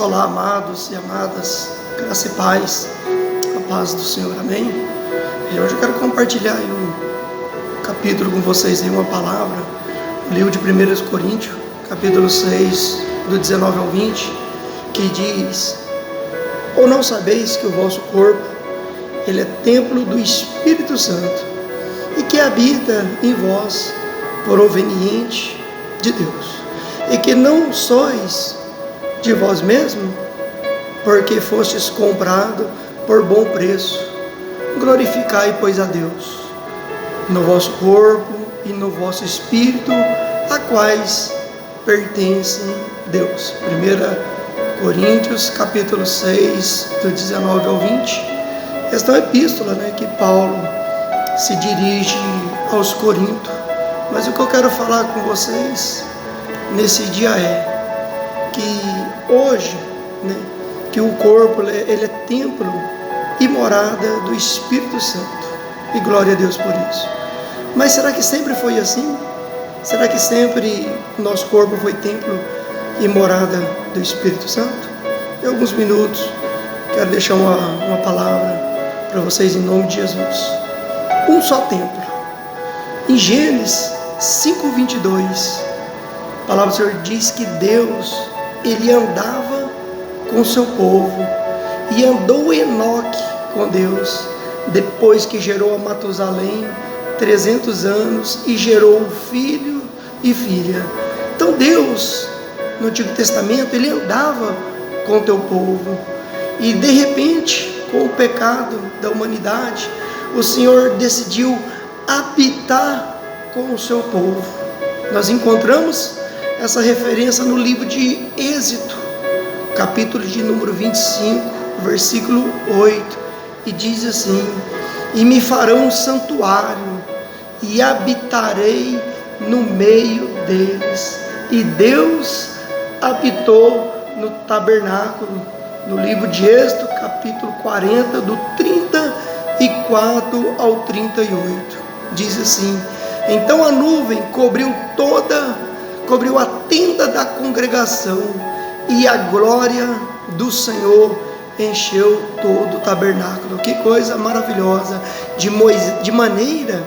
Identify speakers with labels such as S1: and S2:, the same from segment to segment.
S1: Olá, amados e amadas, graça e paz, a paz do Senhor, amém? E hoje eu quero compartilhar um capítulo com vocês, uma palavra, o livro de 1 Coríntios, capítulo 6, do 19 ao 20, que diz: ou não sabeis que o vosso corpo, ele é templo do Espírito Santo, e que habita em vós, proveniente de Deus, e que não sois de vós mesmos, porque fostes comprado por bom preço. Glorificai, pois, a Deus no vosso corpo e no vosso espírito, a quais pertence Deus. 1 Coríntios, capítulo 6, do 19 ao 20. Esta é uma epístola, que Paulo se dirige aos Coríntios. Mas o que eu quero falar com vocês nesse dia é que hoje, que o corpo ele é templo e morada do Espírito Santo, e glória a Deus por isso. Mas será que sempre foi assim? Será que sempre o nosso corpo foi templo e morada do Espírito Santo? Em alguns minutos quero deixar uma palavra para vocês em nome de Jesus. Um só templo. Em Gênesis 5:22, a palavra do Senhor diz que Deus, ele andava com o seu povo, e andou Enoque com Deus, depois que gerou a Matusalém 300 anos, e gerou um filho e filha. Então Deus, no Antigo Testamento, ele andava com o teu povo, e de repente, com o pecado da humanidade, o Senhor decidiu habitar com o seu povo. Nós encontramos essa referência no livro de Êxodo, capítulo de número 25, versículo 8, e diz assim: e me farão um santuário, e habitarei no meio deles. E Deus habitou no tabernáculo, no livro de Êxodo, capítulo 40, do 34 ao 38, diz assim: então a nuvem cobriu a tenda da congregação, e a glória do Senhor encheu todo o tabernáculo. Que coisa maravilhosa! De maneira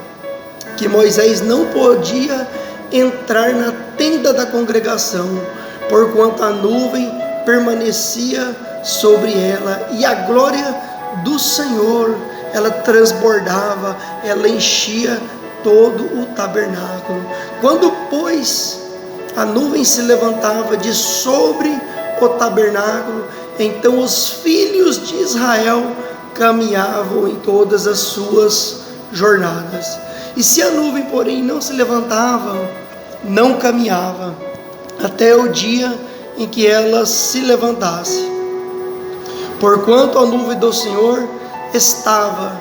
S1: que Moisés não podia entrar na tenda da congregação, porquanto a nuvem permanecia sobre ela, e a glória do Senhor, ela transbordava, ela enchia todo o tabernáculo. Quando, pois, a nuvem se levantava de sobre o tabernáculo, então os filhos de Israel caminhavam em todas as suas jornadas. E se a nuvem, porém, não se levantava, não caminhava, até o dia em que ela se levantasse. Porquanto a nuvem do Senhor estava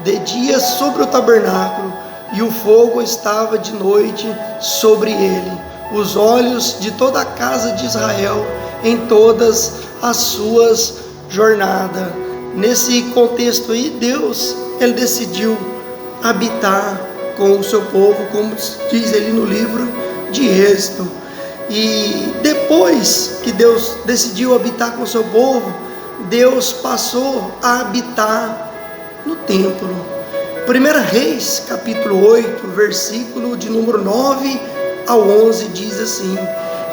S1: de dia sobre o tabernáculo, e o fogo estava de noite sobre ele, os olhos de toda a casa de Israel em todas as suas jornadas. Nesse contexto aí, Deus, ele decidiu habitar com o seu povo, como diz ele no livro de Êxodo. E depois que Deus decidiu habitar com o seu povo, Deus passou a habitar no templo. 1 Reis, capítulo 8, versículo de número 9 ao 11, diz assim: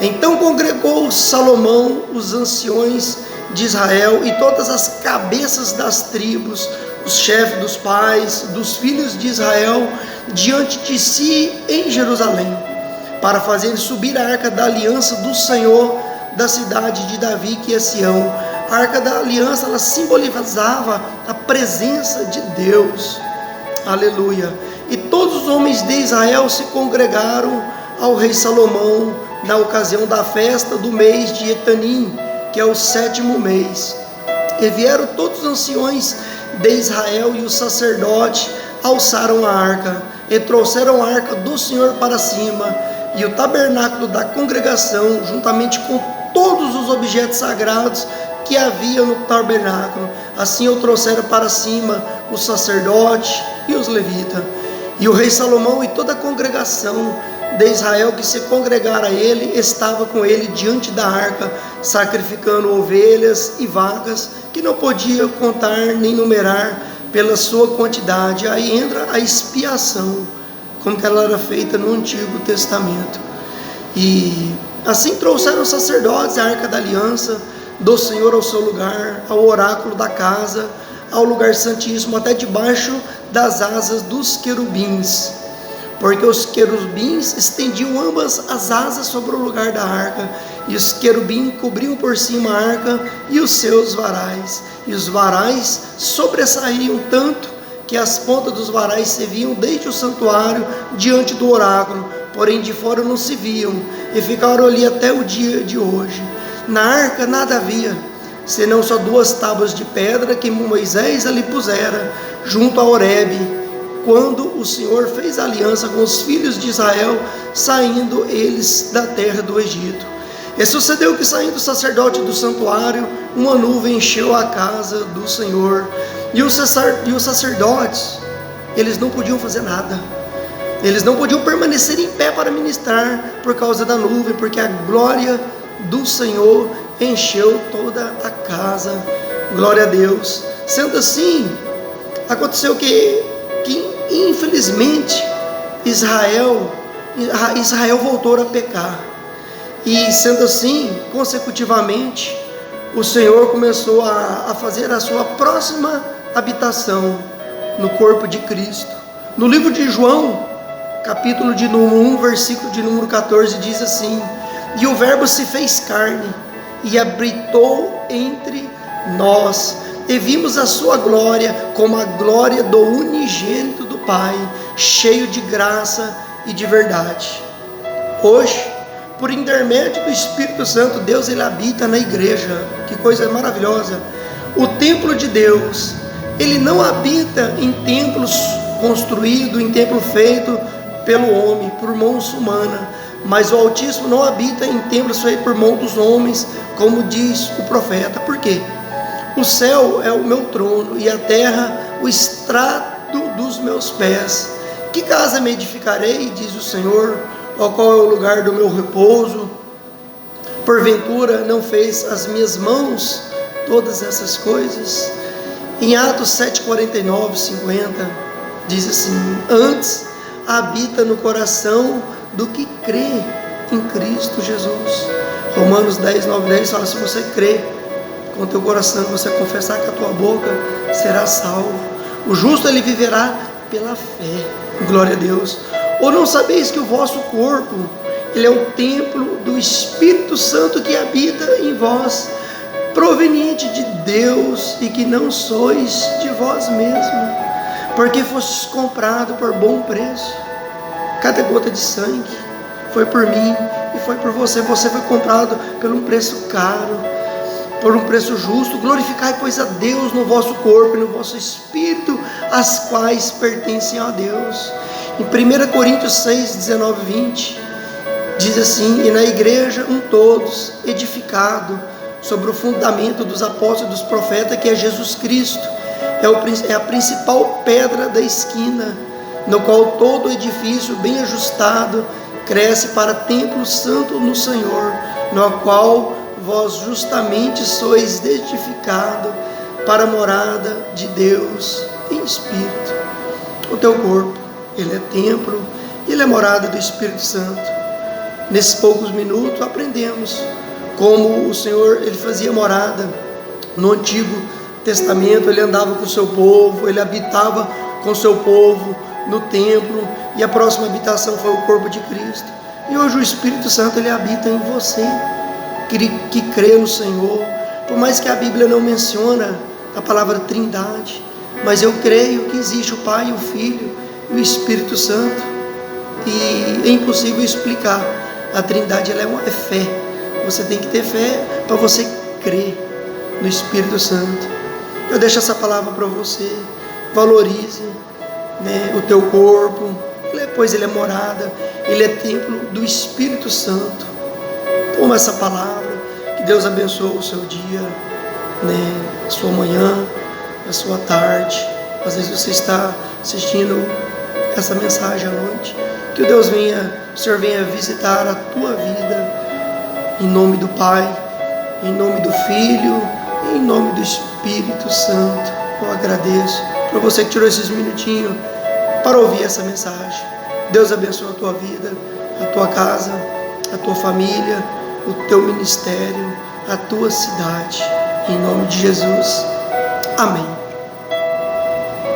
S1: então congregou Salomão os anciões de Israel e todas as cabeças das tribos, os chefes dos pais, dos filhos de Israel, diante de si em Jerusalém, para fazer subir a arca da aliança do Senhor da cidade de Davi, que é Sião. A arca da aliança, ela simbolizava a presença de Deus. Aleluia. E todos os homens de Israel se congregaram ao rei Salomão na ocasião da festa do mês de Etanim, que é o 7º mês. E vieram todos os anciões de Israel, e os sacerdotes alçaram a arca e trouxeram a arca do Senhor para cima, e o tabernáculo da congregação, juntamente com todos os objetos sagrados que havia no tabernáculo. Assim o trouxeram para cima os sacerdotes e os levitas. E o rei Salomão e toda a congregação de Israel que se congregara a ele, estava com ele diante da arca, sacrificando ovelhas e vacas, que não podia contar nem numerar pela sua quantidade. Aí entra a expiação, como que ela era feita no Antigo Testamento. E assim trouxeram os sacerdotes a arca da aliança do Senhor ao seu lugar, ao oráculo da casa, ao lugar santíssimo, até debaixo das asas dos querubins, porque os querubins estendiam ambas as asas sobre o lugar da arca, e os querubins cobriam por cima a arca e os seus varais, e os varais sobressaíam tanto que as pontas dos varais se viam desde o santuário diante do oráculo, porém de fora não se viam, e ficaram ali até o dia de hoje. Na arca nada havia, senão só 2 tábuas de pedra que Moisés ali pusera junto a Horebe, quando o Senhor fez aliança com os filhos de Israel, saindo eles da terra do Egito. E sucedeu que, saindo o sacerdote do santuário, uma nuvem encheu a casa do Senhor, e os sacerdotes, eles não podiam fazer nada, eles não podiam permanecer em pé para ministrar, por causa da nuvem, porque a glória do Senhor encheu toda a casa. Glória a Deus. Sendo assim, aconteceu que infelizmente Israel voltou a pecar, e sendo assim, consecutivamente, o Senhor começou a fazer a sua próxima habitação no corpo de Cristo. No livro de João, capítulo de número 1, versículo de número 14, diz assim: e o verbo se fez carne e habitou entre nós, e vimos a sua glória como a glória do unigênito do Pai, cheio de graça e de verdade. Hoje, por intermédio do Espírito Santo, Deus ele habita na igreja. Que coisa maravilhosa! O templo de Deus, ele não habita em templos construídos, em templo feito pelo homem, por mãos humanas, mas o Altíssimo não habita em templos feitos por mão dos homens, como diz o profeta. Por quê? O céu é o meu trono, e a terra o estrado dos meus pés. Que casa me edificarei, diz o Senhor, ou qual é o lugar do meu repouso? Porventura não fez as minhas mãos todas essas coisas? Em Atos 7:49, 50, diz assim: antes habita no coração do que crê em Cristo Jesus. Romanos 10:9-10 fala: se você crê com o teu coração, você confessar com a tua boca, será salvo. O justo ele viverá pela fé. Glória a Deus. Ou não sabeis que o vosso corpo, ele é o templo do Espírito Santo que habita em vós, proveniente de Deus, e que não sois de vós mesmos, porque fostes comprado por bom preço. Cada gota de sangue foi por mim e foi por você. Você foi comprado por um preço caro, por um preço justo. Glorificai, pois, a Deus no vosso corpo e no vosso espírito, as quais pertencem a Deus. Em 1 Coríntios 6:19-20 diz assim: e na igreja todos, edificado sobre o fundamento dos apóstolos e dos profetas, que é Jesus Cristo, é a principal pedra da esquina, no qual todo edifício bem ajustado cresce para templo santo no Senhor, no qual vós justamente sois edificado para a morada de Deus em Espírito. O teu corpo, ele é templo, ele é morada do Espírito Santo. Nesses poucos minutos aprendemos como o Senhor ele fazia morada no Antigo Testamento. Ele andava com o seu povo, ele habitava com o seu povo no templo, e a próxima habitação foi o corpo de Cristo. E hoje o Espírito Santo ele habita em você que crê no Senhor. Por mais que a Bíblia não menciona a palavra Trindade, mas eu creio que existe o Pai, o Filho e o Espírito Santo, e é impossível explicar. A Trindade ela é fé. Você tem que ter fé para você crer no Espírito Santo. Eu deixo essa palavra para você. Valorize, o teu corpo, pois ele é morada, ele é templo do Espírito Santo. Toma essa palavra. Que Deus abençoe o seu dia, a sua manhã, a sua tarde. Às vezes você está assistindo essa mensagem à noite, Que o Senhor venha visitar a tua vida, em nome do Pai, em nome do Filho, em nome do Espírito Santo. Eu agradeço para você que tirou esses minutinhos para ouvir essa mensagem. Deus abençoe a tua vida, a tua casa, a tua família, o teu ministério, a tua cidade. Em nome de Jesus. Amém.